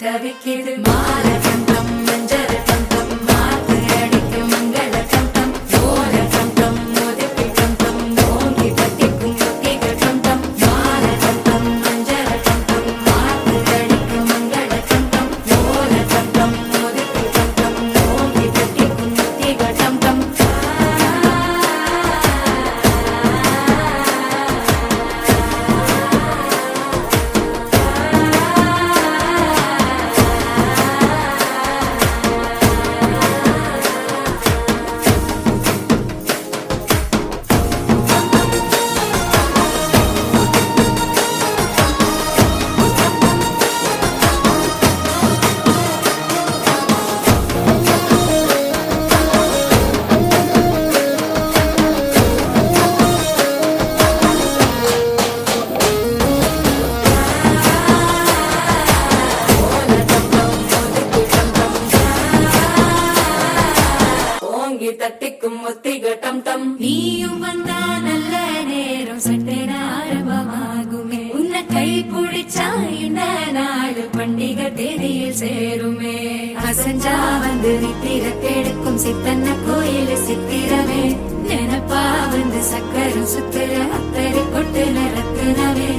தவிக்கிது மால கண்டம் மஞ்சள் கண்டம் மாத்து அடிக்கும் மங்கள கண்டம் ஓல கண்டம் மோதிப்பி கண்டம் ஓங்கி பத்திக்கும் முத்திக கண்டம் மால கண்டம் மஞ்சள் கண்டம் மாத்து அடிக்கும் மங்கள கண்டம் ஓல கண்டம் மோதிப்பி கண்டம் ஓங்கி பத்திக்கும் முத்திக கண்டம் தட்டிக்கும் ஒத்திக டம் டம் நீயும் வந்தா நல்ல நேரம் சட்டென ஆரம்பமாகுமே உன்னை கை பிடிச்சா இந்த நாடு பண்டிகை தேதியில் சேருமே அசஞ்சா வந்து நித்திர கெடுக்கும் சித்தன்ன கோயில் சித்திரமே நினப்பா வந்து சக்கரம் சுத்துற அத்தரை கொட்டு ரத்தினவே